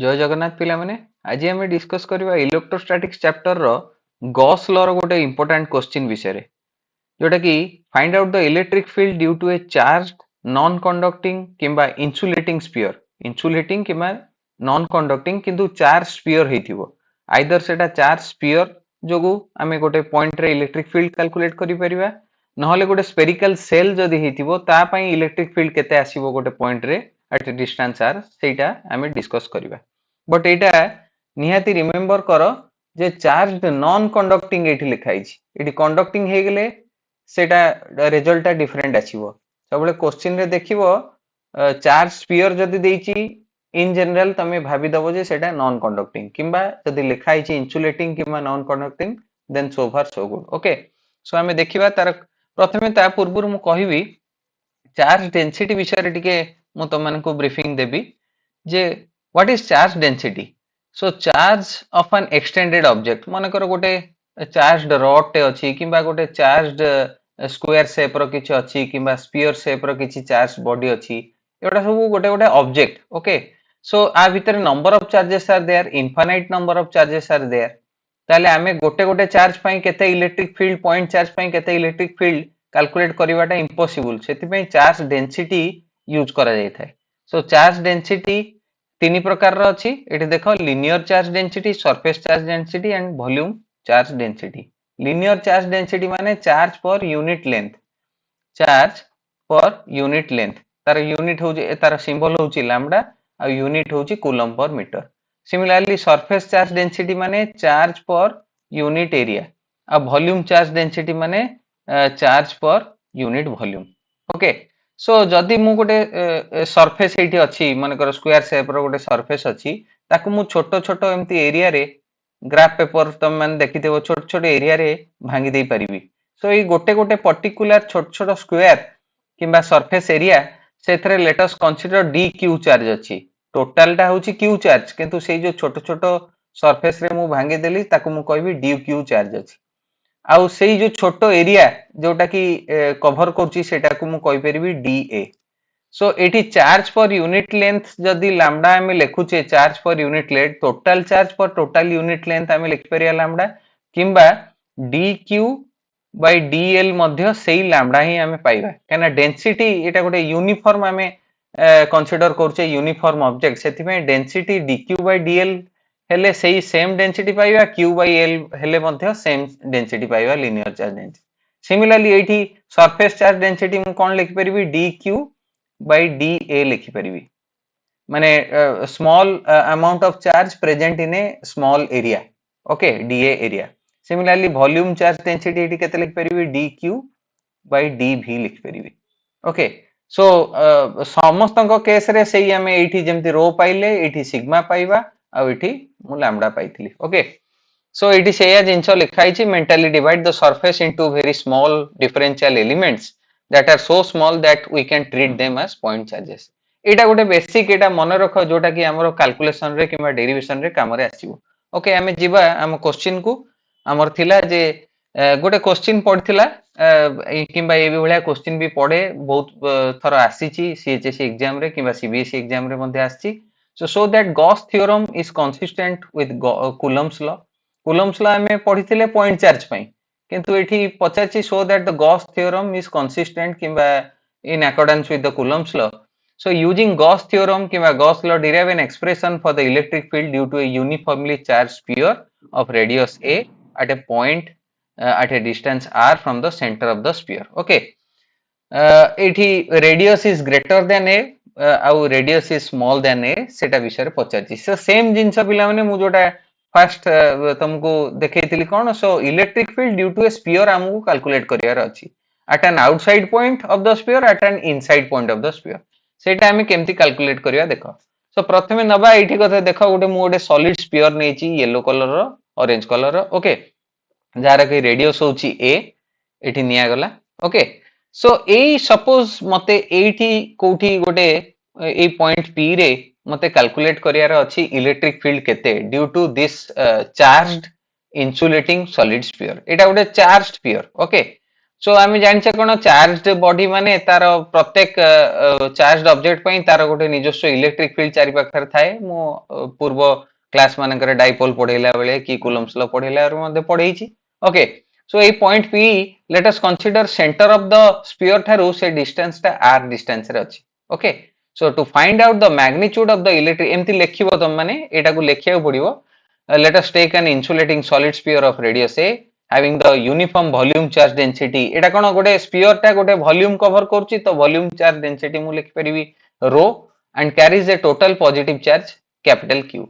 जय जगन्नाथ पिला माने आज आम डिस्कस करवा इलेक्ट्रोस्टैटिक्स चैप्टर रो गॉस लॉ रो गोटे इंपोर्टेंट क्वेश्चन विषय रे जोटा कि find out the electric field due to a charged non conducting किंबा इंसुलेटिंग स्फीयर इंसुलेटिंग किंबा नॉन कंडक्टिंग किंतु चार्ज स्फीयर हेतिबो आइदर सेटा चार्ज स्फीयर जोगु आमे गोटे पॉइंट रे इलेक्ट्रिक फील्ड कैलकुलेट करि परिबा नहले गोटे स्फेरिकल सेल जदि हेतिबो ता पई इलेक्ट्रिक फील्ड केते आसीबो गोटे पॉइंट रे एट ए डिस्टेंस आर सेटा आमे डिस्कस करिबा बट एटा निहाती रिमेंबर करो जे चार्ज नॉन कंडक्टिंग एठी लिखा हिची एठी कंडक्टिंग हे गेले सेटा रिजल्ट डिफरेंट आसीबो सबले क्वेश्चन रे देखिबो चार्ज स्फीयर जदि देइची इन जनरल तमे भाबी दबो जे सेटा नॉन कंडक्टिंग किंबा जदि लिखा हिची इंसुलेटिंग किंबा non conducting then so far so good okay so आमे देखिबा तार प्रथमे ता पूर्वरु मु कहिबी चार्ज डेंसिटी विषय रे टिके मु तमनको briefing Devi J what is charge density so charge of an extended object मानकर गोटे charged rod टे अछि किबा गोटे charged square shape रो किछ अछि किबा sphere shape रो किछ charged body अछि एटा सब गोटे गोटे object okay so आ भीतर number of charges are there infinite number of charges are there ताले आमे गोटे गोटे चार्ज पई केते इलेक्ट्रिक फील्ड पॉइंट चार्ज पई केते इलेक्ट्रिक फील्ड कैलकुलेट करबाटा इम्पॉसिबल सेति पई चार्ज डेंसिटी यूज करा जाय थाए सो चार्ज डेंसिटी तीन प्रकार रो अछि एठी देखो linear charge density surface charge density and volume charge density linear charge density माने चार्ज पर यूनिट लेंथ तार यूनिट होची तार सिंबल होची लैम्बडा आ यूनिट होची coulomb per metre similarly surface charge density माने चार्ज पर यूनिट एरिया आ volume charge density माने charge per unit volume okay so जदि मु गोटे सरफेस एठी अछि मानकर स्क्वायर शेप रो गोटे सरफेस अछि ताकू मु छोटो छोटो एम्ति एरिया रे ग्राफ पेपर तम मान देखितेबो छोट छोट एरिया रे भांगी देई परिबी सो ए गोटे गोटे पर्टिकुलर छोट छोट स्क्वायर किंबा सरफेस एरिया सेथरे let us consider d q charge अछि टोटल टा होची क्यू चार्ज किंतु सेई जो छोट छोट सरफेस रे मु भांगी देली ताकू मु कहबी डी क्यू चार्ज अछि आउ सेई जो छोटो एरिया जोटा की कवर करची सेटा को मु कहि परिबी डीए सो एटी चार्ज पर यूनिट लेंथ जदि लैम्बडा हमें लिखुचे charge per unit length total charge per total unit length हमें लिख परिया लैम्बडा किंबा डीक्यू बाय डीएल मध्य सेई लैम्बडा ही हमें पाइबा केना डेंसिटी एटा गोटे यूनिफॉर्म हमें कंसीडर करचे यूनिफॉर्म ऑब्जेक्ट सेति में डेंसिटी डीक्यू बाय डीएल हेले सेई सेम डेंसिटी पाइबा क्यू बाय एल हेले मध्य सेम डेंसिटी पाइबा लिनियर चार्ज डेंसिटी सिमिलरली एठी सरफेस चार्ज डेंसिटी मु कोन लिख परिबी dq by da लिखि परिबी माने small amount of charge present in A small area okay da area similarly volume charge density एठी केते लिख परिबी dq by dv लिख परिबी ओके सो समस्तଙ୍କ केस रे सेही हमें एठी जेमति रो पाइले एठी सिग्मा पाइबा आ एठी मु लैम्बडा पाइथिली okay so it is a jinso likhaichi mentally divide the surface into very small differential elements that are so small that we can treat them as point charges एटा गोटे बेसिक एटा मन रख जोटा कि हमरो कैलकुलेशन रे किबा derivation रे काम रे आसीबो ओके हमें जिबा हम क्वेश्चन को हमर थिला जे गोटे क्वेश्चन पढथिला किबा ए भलिया क्वेश्चन भी पढे बहुत थर आसीची सीएचएससी एग्जाम रे किबा सीबीएसई एग्जाम रे मध्ये आसीची so that Gauss theorem is consistent with Coulomb's law Coulomb's law में पढ़िथिले पॉइंट चार्ज पई किंतु एठी पचाची so that the Gauss theorem is consistent किबा in accordance with the Coulomb's law so using Gauss theorem किबा Gauss law derive an expression for the electric field due to a uniformly charged sphere of radius a at a point at a distance r from the center of the sphere okay एठी radius is greater than a आउ radius is small than a सेटा विषय रे पचाची so same जिंस पिला माने मु जोटा first तुमको देखैतिली कोन so electric field due to a sphere हमको कैलकुलेट करियार अछि at an outside point of the sphere at an inside point of the sphere सेटा हम केमती कैलकुलेट करिया देखो सो प्रथमे नबा एठी कथा देखो गोटे मु गोटे सॉलिड स्फीयर नेची येलो कलर रो ऑरेंज कलर रो ओके जार के रेडियस होची a एठी निया गला ओके सो ए सपोज मते एठी कोठी गोटे ए पॉइंट p रे मते कैलकुलेट करियार अछि इलेक्ट्रिक फील्ड केते due to this charged insulating solid sphere एटा गोटे चार्ज्ड स्फीयर ओके सो आम जाने कौन चार्ज बॉडी माने तार प्रत्येक चार्ज ऑब्जेक्ट तार गोटे निजस्व इलेक्ट्रिक फील्ड चारि पाखर थाए मु पूर्व क्लास मानकर डाइपोल पढ़ेला बेले कि कूलम्स लॉ पढ़ेला पढ़े okay so a point P let us consider centre of the sphere ठारू से डिस्टेंस टा आर डिस्टेंस रे अछि okay so to find out the magnitude of the electric एमती लेखिबो तुम माने एटा को लेखिया पड़िबो let us take an insulating solid sphere of radius a having the uniform volume charge density एटा कोन गोटे स्फीयर टा गोटे वॉल्यूम कवर करछि तो वॉल्यूम चार्ज डेंसिटी मु लिखि परिबी रो and carries a total positive charge capital Q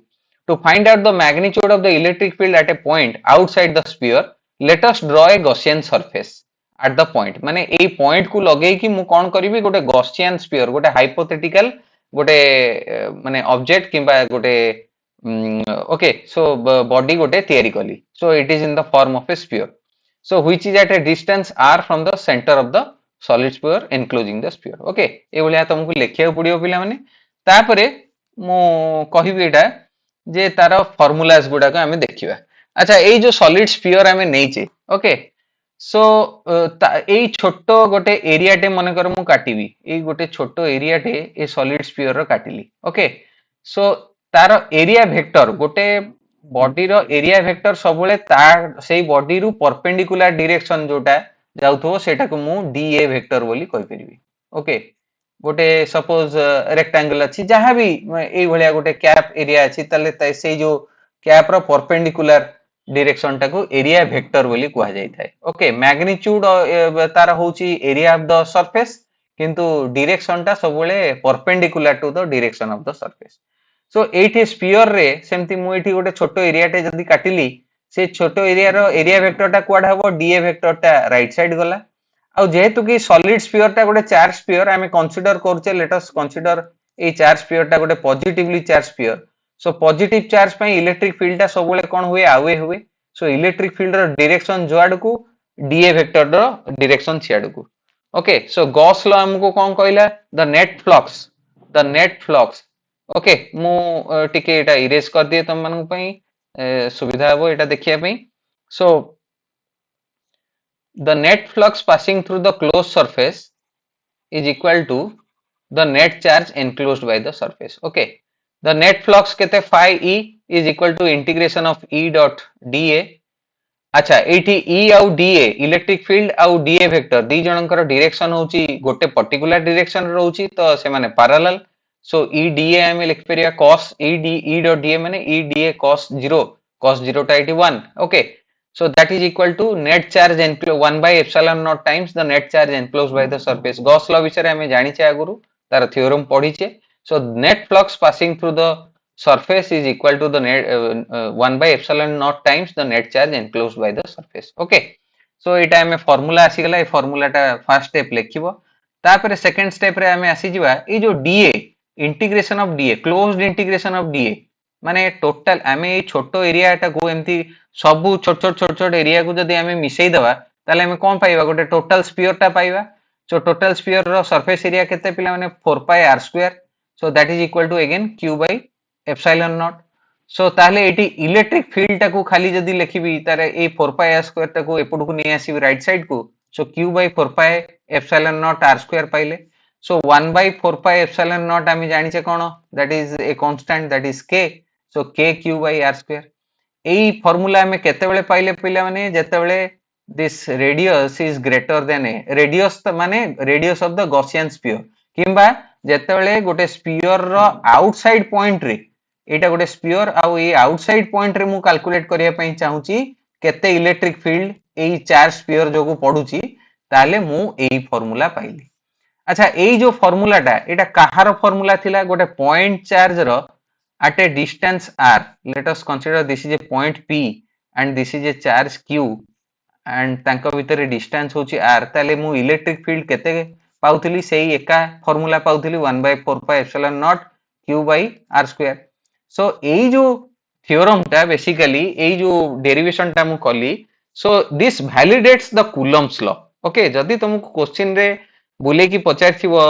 to find out the magnitude of the electric field at a point outside the sphere let us draw a Gaussian surface at the point माने ए point को लगे कि मु कोन करिवि गोटे Gaussian sphere गोटे hypothetical गोटे माने object किबा गोटे okay so body gote theory kali so it is in the form of a sphere so which is at a distance r from the center of the solid sphere enclosing the sphere okay ए भलिया तुमको लेखिया पड़ियो पिला माने तापरे मु कहिबी एटा जे तार formulas गुडा को हमें देखिबा अच्छा ए जो सॉलिड स्फीयर हमें नैचे ओके सो ए छोटो गोटे एरिया टे मन कर मु काटिबी ए गोटे छोटो एरिया टे ए सॉलिड स्फीयर रो काटिली ओके सो तार एरिया वेक्टर गोटे बॉडी रो एरिया वेक्टर सबले तार सेही बॉडी रु परपेंडिकुलर डायरेक्शन जोटा जाउथो सेटा को मु डीए वेक्टर बोली कहि परिबी ओके गोटे सपोज रेक्टेंगल अछि जहां भी एई भलिया गोटे कैप एरिया अछि तले सेही जो कैप रो परपेंडिकुलर डायरेक्शन टा को एरिया वेक्टर बोली कहा जाय थाए ओके मैग्नीट्यूड तार होची एरिया ऑफ द सरफेस किंतु डायरेक्शन टा सबले perpendicular to the direction of the surface so एठी स्फीयर रे सेमती मु एठी गोटे छोटो एरिया टे जदी काटिली से छोटो एरिया रो एरिया वेक्टर टा कुआड हबो डीए वेक्टर टा राइट साइड गला आ जेहेतु कि सॉलिड स्फीयर टा गोटे चार्ज स्फीयर आमे कंसीडर करछे late us consider a charge sphere टा गोटे positively charge sphere so positive charge पई इलेक्ट्रिक फील्ड टा सबले कोन हुए आवे हुए सो इलेक्ट्रिक फील्ड रो डायरेक्शन जोआड को डीए वेक्टर रो डायरेक्शन सियाड को ओके सो गॉस लॉ हमको कोन कहला द नेट फ्लक्स ओके मु टिके एटा इरेज कर दिए तुम मानक पई सुविधा हो एटा देखिया पई सो the net flux passing through the closed surface is equal to the net charge enclosed by the surface okay the net flux kete phi e is equal to integration of e dot da अच्छा एठी ई आउ DA electric field आउ DA vector दी जनकर direction होची गोटे particular direction रहउची तो से माने parallel so ई DA हमें लिख परिया cos E D E dot DA माने ई डीए cos 0 टा eighty 1 okay so that is equal to net charge enclosed 1 by epsilon naught times the net charge enclosed by the surface Gauss law विषय हमें जानी छे आगुरु तार theorem पढ़ी छे so net flux passing through the surface is equal to the net 1 by epsilon naught times the net charge enclosed by the surface okay so एटा हमें formula आसी गला ए फार्मूला टा फर्स्ट स्टेप लेखिबो तापर सेकंड स्टेप रे हमें आसी जिबा ए जो DA integration of DA closed integration of DA माने टोटल हमें ए छोटो एरिया टा को एम्ति सब छोट छोट एरिया को जदी हमें मिसई दबा ताले हमें कोन पाइबा गोटे टोटल स्फीयर टा पाइबा सो टोटल स्फीयर रो सरफेस एरिया केते पिला माने 4 pi r square so that is equal to again q by epsilon not so ताले एटी इलेक्ट्रिक फील्ड टा को खाली जदी लिखिबी तारे ए 4 पाई r स्क्वायर टा को एपड को नै आसीबी राइट साइड को so q by 4 pi epsilon naught r square पाइले so 1 by 4 pi epsilon naught आमी जानि छे कोन that is a constant that is k so k q by r square एई फार्मूला में केते बेले पाइले पिला माने जेते बेले this radius is greater than a radius माने radius of the Gaussian sphere किंबा जेते बेले गोटे स्फीयर रो आउटसाइड पॉइंट रे एटा गोटे स्फीयर आ ए आउटसाइड पॉइंट रे मु कैलकुलेट करिया पई चाहूची केते इलेक्ट्रिक फील्ड एई चार्ज स्फीयर जोगु पडुची ताले मु एई फार्मूला पाइली अच्छा एई जो फार्मूला टा एटा काहार फार्मूला थिला गोटे पॉइंट चार्ज रो at a distance r let us consider this is a point p and this is a charge q and तांको भितर डिस्टेंस होची r ताले मु इलेक्ट्रिक फील्ड केते पाउथली सेही एका formula पाउथली 1 by 4 pi epsilon naught q by r square सो एई जो theorem टा बेसिकली एई जो डेरिवेशन टा मु कली so this validates the Coulomb's law okay जदी तुमको क्वेश्चन रे बुले की पचारथिबो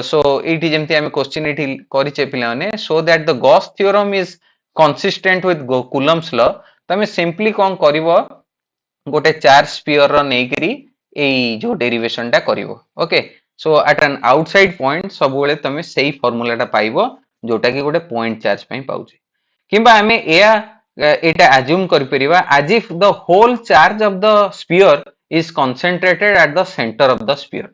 सो एठी जेमति हम क्वेश्चन एठी करिचे पिला माने so that the Gauss theorem is consistent with Coulomb's law तमे सिंपली कोन करिवो गोटे चार्ज स्फीयर रो नेकरी एई जो डेरिवेशन टा करिवो okay so at an outside point सब बेले तमे सेही फार्मूला टा पाइबो जोटा कि गोटे पॉइंट चार्ज पई पाउचे किंबा हमें एया एटा अज्यूम करि परिबा as if the whole charge of the sphere is concentrated at the centre of the sphere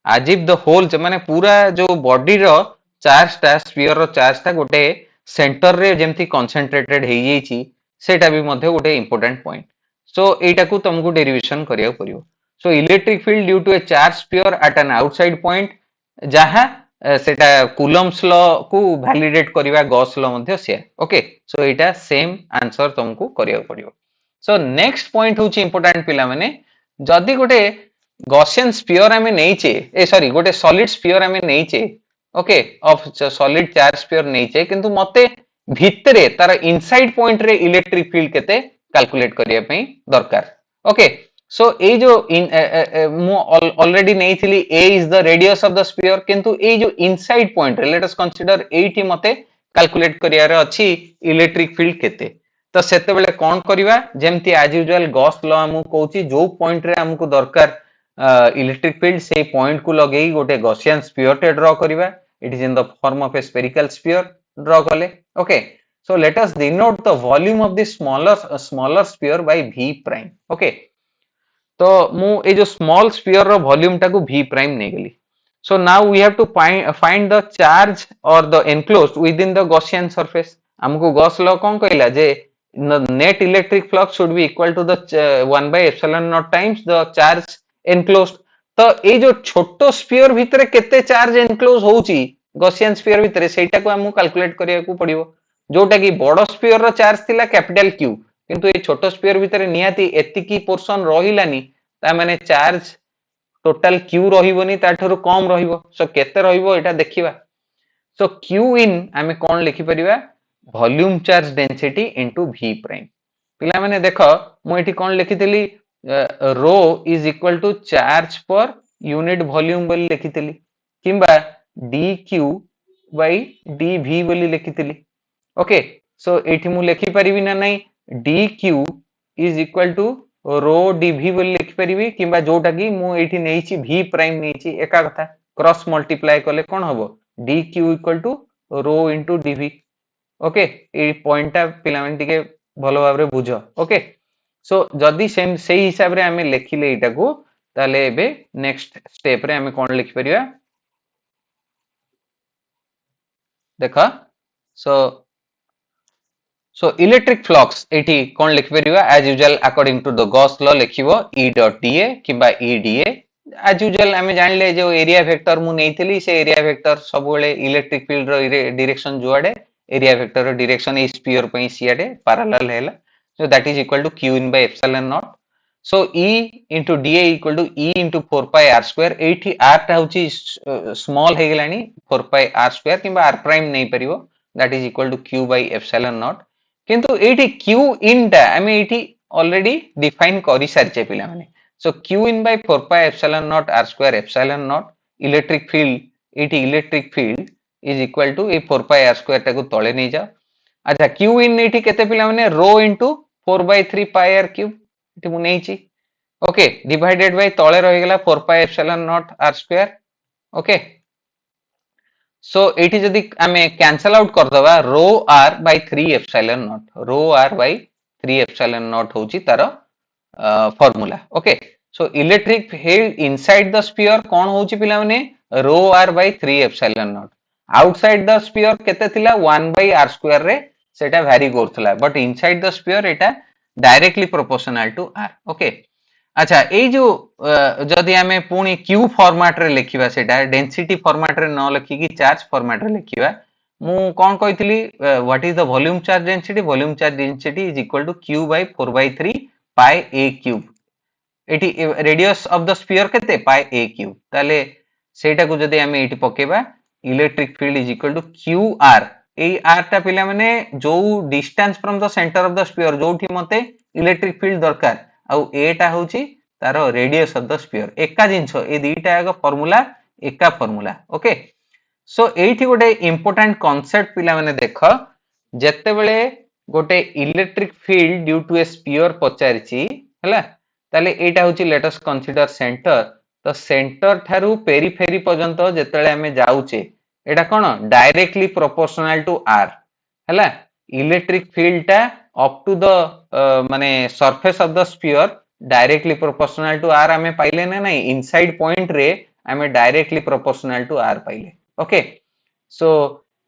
as if the whole माने पूरा जो बॉडी रो चार्ज टा स्फीयर रो चार्ज टा गोटे सेंटर रे जेमती कंसंट्रेटेड हे जाईची सेटा भी मध्ये गोटे इंपोर्टेंट पॉइंट सो एटा को तुमको डेरिवेशन करिया पड़ियो so electric field due to a charge sphere at an outside point जहां सेटा कूलम्स लॉ को वैलिडेट करिवा गॉस लॉ मध्ये से ओके सो एटा सेम आंसर तुमको करिया पड़ियो सो नेक्स्ट पॉइंट होची इंपोर्टेंट पिला माने जदी गोटे गॉसियन स्फीयर हमें नहींचे ए सॉरी गोटे सॉलिड स्फीयर हमें नहींचे okay of solid charge sphere नहींचे किंतु मते भितरे तार इनसाइड पॉइंट रे इलेक्ट्रिक फील्ड केते कैलकुलेट करिया पई दरकार ओके सो ए जो मु ऑलरेडी नहीं थी a is the radius of the sphere किंतु ए जो इनसाइड पॉइंट रे लेट अस कंसीडर एठी मते कैलकुलेट करियार अछि इलेक्ट्रिक फील्ड केते तो सेते बेले कोन करिवा जेमति एज यूजुअल गॉस लॉ हमु कहूची जो पॉइंट रे हमकु दरकार इलेक्ट्रिक फील्ड से पॉइंट को लगेई गोटे गॉसियन स्फीयर टे ड्रॉ करिवा it is in the form of a spherical sphere draw कले okay so let us denote the volume of this smaller sphere by v prime okay तो मु ए जो स्मॉल स्फीयर रो वॉल्यूम टाको v prime नै गेली so now we have to find the charge और the enclosed within the Gaussian surface हमको गॉस लॉ कोन कहला जे net electric flux should be equal to the 1 by epsilon naught times the charge enclosed तो ए जो छोटो sphere भितरे केते चार्ज एनक्लोज होउची गॉसियन स्फीयर भितरे सेटा को हमको कैलकुलेट करिया को पड़ियो जोटा कि बड़ स्फीयर रो चार्ज थिला कैपिटल क्यू किंतु ए छोटो स्फीयर भितरे नियाती एतिकी पोर्शन रहिलानी ता माने चार्ज टोटल क्यू रहिबोनी ताठरो कम रहिबो सो केते रहिबो एटा देखिबा सो क्यू इन हमें कोन लिखि परिबा volume charge density into v prime पिला माने देखो मु एठी कोन लिखितली rho is equal to charge per unit volume बोली लिखितली किंबा dq बाय dv बोली लिखितली ओके सो एठी मु लिखि परिबी ना नहीं dq is equal to rho dv बोली लिखि परिबी किंबा जोटा कि मु एठी नेइची v प्राइम नेइची एका कथा क्रॉस मल्टीप्लाई करले कोन हबो dq equal to rho into dv okay ए पॉइंटटा पिलामेंट के भलो भाबरे बुझो ओके सो जदी सेम सेही हिसाब रे हमें लेखिले एटा को ताले एबे नेक्स्ट स्टेप रे हमें कोन लिखि परिबा देखा so electric flux एठी कोन लिखि परिबा as usual according to the Gauss law लिखिबो E dot dA किबा E dA as usual हमें जानले जो एरिया वेक्टर मु नेइथिली से एरिया वेक्टर सब बेले इलेक्ट्रिक फील्ड रो डायरेक्शन जुआडे एरिया वेक्टर रो डायरेक्शन ए स्फीयर पई सियाडे पैरेलल हैला so that is equal to q in by epsilon naught so E into dA equal to E into 4 pi r square एठी r टा होची स्मॉल हे Gelani 4 pi r square किबा r prime नै परिबो that is equal to q by epsilon naught किंतु एठी q in टा हमें एठी already define करि सारचे पिला माने सो q in by 4 pi epsilon naught r square epsilon naught electric field एठी electric field is equal to a 4 pi r square टा को तळे नै जाओ अच्छा q in एठी केते पिला माने रो into 4 by 3 pi r cube एठी मु नैची ओके डिवाइडेड बाय तळे रहि गेला 4 pi epsilon naught r square okay so एठी जदी हमें कैंसल आउट कर दबा रो r by 3 epsilon naught row r by 3 epsilon naught होची तार formula okay so electric field inside the sphere कोन होची पिला माने रो r by 3 epsilon naught outside the sphere केते थिला 1 by r square रे सेटा वैरी करथला बट इनसाइड द स्फीयर एटा directly proportional to r okay अच्छा ए जो जदि हमें पुणी क्यू फॉर्मेट रे लिखिबा सेटा डेंसिटी फॉर्मेट रे न लिखि कि चार्ज फॉर्मेट रे लिखिबा मु कोन कहितली what is the volume charge density is equal to q by 4 by 3 pi a cube एटी रेडियस ऑफ द स्फीयर केते pi a cube ताले सेटा को जदि हमें एटी पकेबा electric field is equal to qr ए r टा पिला माने जो distance from the centre of the sphere जोठी मते इलेक्ट्रिक फील्ड दरकार आउ एटा होची तारो रेडियस ऑफ द स्फीयर एका जिंस ए दीटा एक फार्मूला एका फार्मूला ओके सो एठी गोटे इंपोर्टेंट कांसेप्ट पिला माने देखो जत्ते बेले गोटे electric field due to a sphere पचारची हला ताले एटा होची लेट अस कंसीडर सेंटर। तो सेंटर थारू पेरीफेरी पर्यंत जेतेले हमें जाउचे एटा कोन डायरेक्टली प्रोपोर्शनल टू आर हैला। इलेक्ट्रिक फील्ड टा अप टू द माने surface of the sphere directly proportional to r हमें पाइले ना नहीं इनसाइड पॉइंट रे हमें डायरेक्टली प्रोपोर्शनल टू आर पाइले। ओके सो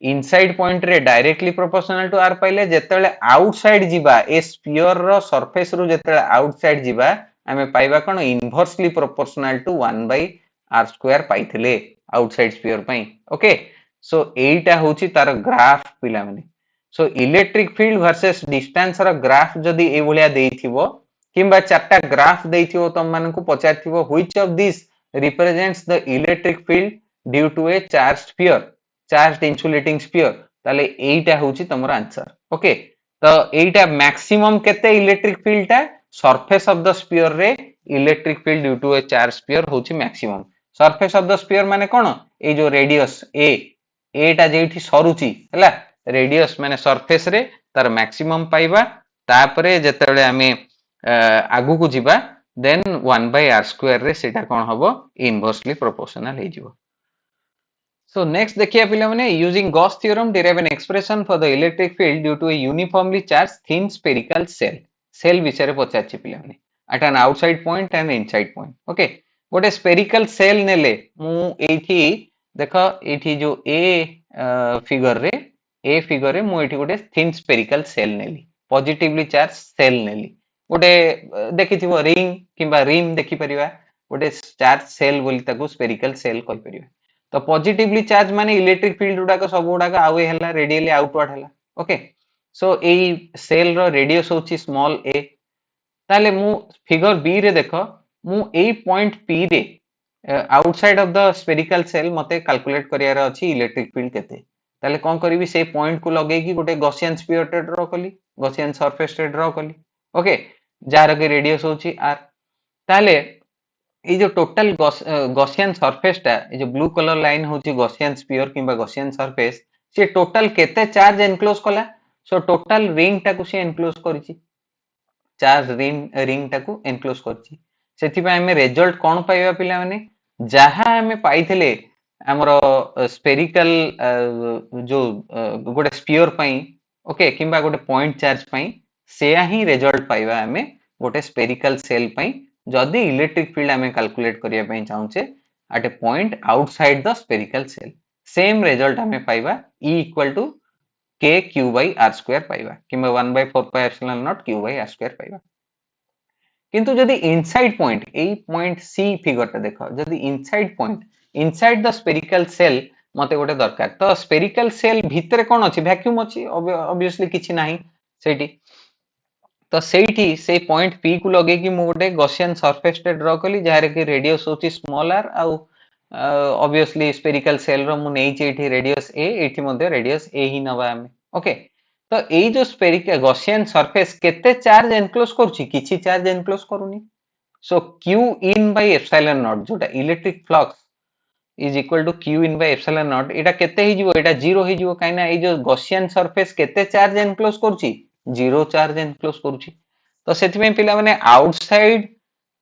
इनसाइड पॉइंट रे डायरेक्टली प्रोपोर्शनल टू आर पाइले जेतेले आउटसाइड जीवा ए स्फीयर रो सरफेस रु जेतेले आउटसाइड जीवा हमें पाइबा कोन inversely proportional to 1 by r square पाइथिले आउटसाइड स्फीयर पई। ओके सो एटा होची तार ग्राफ पिला माने। So electric field versus distance रो ग्राफ जदी ए भलिया देइथिबो किंबा चारटा ग्राफ देइथिबो तम मानकु पचारथिबो which of this represents the electric field due to a charge sphere charge insulating sphere ताले एटा होची तमर आंसर। ओके तो एटा मैक्सिमम केते इलेक्ट्रिक फील्ड ता सरफेस ऑफ द स्फीयर रे electric field due to a charge sphere होची maximum. Surface of the sphere माने कोन ए जो रेडियस एटा जेठी सरुची हैला रेडियस माने सरफेस रे तार मैक्सिमम पाइबा तापरे जेतेबेले हमें आगु को जिबा देन 1 बाय आर स्क्वायर रे सेटा कोन हबो इनवर्सली प्रोपोर्शनल हे जिवो। So next देखिए पिला माने using Gauss theorem derive an expression for the electric field due to a uniformly charged thin spherical cell. Cell विषय रे पचारछि पिला माने at an outside point and inside point. Okay गोटे spherical cell नेले मु एठी देखो एठी जो ए फिगर रे मु एठी गोटे thin spherical cell नेली positively charged cell नेली गोटे देखिथिबो रिंग किंबा रिम देखि परिबा गोटे चार्ज सेल बोली ताकू spherical cell कहि परिबा। तो पॉजिटिवली चार्ज माने इलेक्ट्रिक फील्ड गुडा सब गुडा आवे हला रेडियली आउटवर्ड हला। ओके सो एई सेल रो रेडियस होची स्मॉल ए ताले मु फिगर बी रे देखो मु एई पॉइंट पी रे outside of the spherical shell मते कैलकुलेट करियार अछि इलेक्ट्रिक फील्ड केते ताले कोन करबी से पॉइंट को लगेई की गोटे गॉसियन स्फीयर टे ड्रा कली गॉसियन सरफेस टे ड्रा कली। ओके जार के रेडियस होची आर ताले ये जो टोटल गॉसियन सरफेस टा ये जो ब्लू कलर लाइन होची गॉसियन स्फीयर किंबा गॉसियन सरफेस से टोटल केते चार्ज एनक्लोज कला सो टोटल रिंग टा को से एनक्लोज करछि चार्ज रिंग टा को एनक्लोज करछि सेति पे हमें रिजल्ट कोन पाइबा पिला माने जहां हमें पाइथिले हमरो स्फेरिकल जो गोटे स्फीयर पई ओके किंबा गोटे पॉइंट चार्ज पई सेया ही रिजल्ट पाइबा हमें गोटे स्फेरिकल सेल पई जदि इलेक्ट्रिक फील्ड हमें कैलकुलेट करिया पई चाहूचे at a point outside the spherical shell same result हमें पाइबा E equal to k q by r square पाइबा किंबा 1 by 4 pi epsilon naught q by r square पाइबा। किंतु जदि इनसाइड पॉइंट ए पॉइंट सी फिगर ता देखो जदि inside point inside the spherical shell मते गोटे दरकार तो स्फेरिकल सेल भितरे कोन अछि वैक्यूम अछि ऑब्वियसली किछि नाही सेठी तो सेठी से पॉइंट पी को लगे कि मु गोटे गॉसियन सरफेस टे ड्रा कली जहारे कि रेडियस होची स्मॉल आर आउ ऑब्वियसली स्फेरिकल सेल रो मु नेई एठी रेडियस ए एठी मध्ये रेडियस ए ही नबा हमें। ओके तो एई जो स्फेरिकल गॉसियन सरफेस केते चार्ज एनक्लोज करछि किछि चार्ज एनक्लोज करूनी so q in by epsilon naught जोटा electric flux is equal to q in by epsilon naught एटा केते ही जीवो एटा जीरो ही जीवो काइना ए जो गॉसियन सरफेस केते चार्ज एनक्लोज करछि जीरो चार्ज एनक्लोज करूछि तो सेति में पिला माने आउटसाइड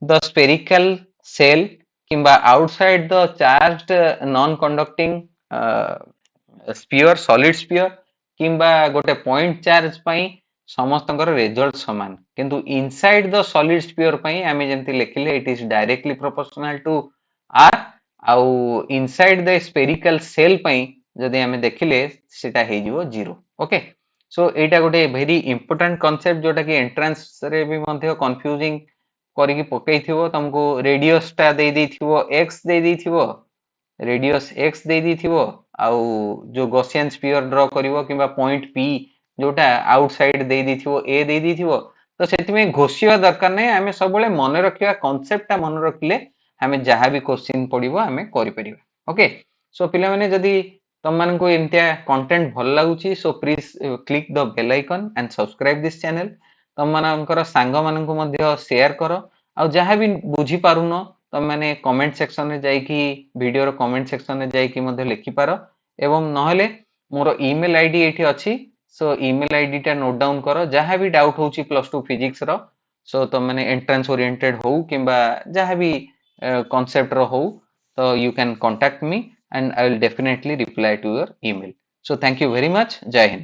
द स्फेरिकल सेल किंबा outside the charged non conducting sphere solid sphere किंबा गोटे पॉइंट चार्ज पई समस्तंकर रिजल्ट समान किंतु इनसाइड द सॉलिड स्फीयर पई हमें जेंति लिखिले it is directly proportional to r आउ इनसाइड द स्फेरिकल सेल पई जदि हमें देखिले सेटा हे जिवो जीरो। ओके सो एटा गोटे वेरी इंपोर्टेंट कांसेप्ट जोटा कि एंट्रेंस रे भी मध्ये कंफ्यूजिंग करिकि पकेइथिबो तुमको रेडियस टा दे देथिबो x दे देथिबो रेडियस x दे देथिबो आउ जो गॉसियन स्फीयर ड्रा करिवो किबा पॉइंट p जोटा आउटसाइड दे देथिबो a दे देथिबो तो सेति में घोषिया दरकार नै हमें सबले मन रखिया कांसेप्ट टा मन रखिले हमें जहां भी क्वेश्चन पडिबो हमें करि परिबा। ओके सो पिला माने जदी तुम मान को एमतिया कंटेंट भल लागुची so please click the bell icon and subscribe this channel तुम मानकर सांग मान को मध्य शेयर करो आ जहां भी बुझी पारुनो तुम माने कमेंट सेक्शन रे जाई कि वीडियो रो कमेंट सेक्शन रे जाई कि मध्य लिखि पारो एवं नहले मोर ईमेल आईडी एठी अछि सो ईमेल आईडी टा नोट डाउन करो जहां भी डाउट होची +2 फिजिक्स रो सो तो मैंने एंट्रेंस ओरिएंटेड हो किंबा जहाँ भी कॉन्सेप्ट रो हो तो you can contact me and I will definitely reply to your email. So thank you very much. जय हिंद।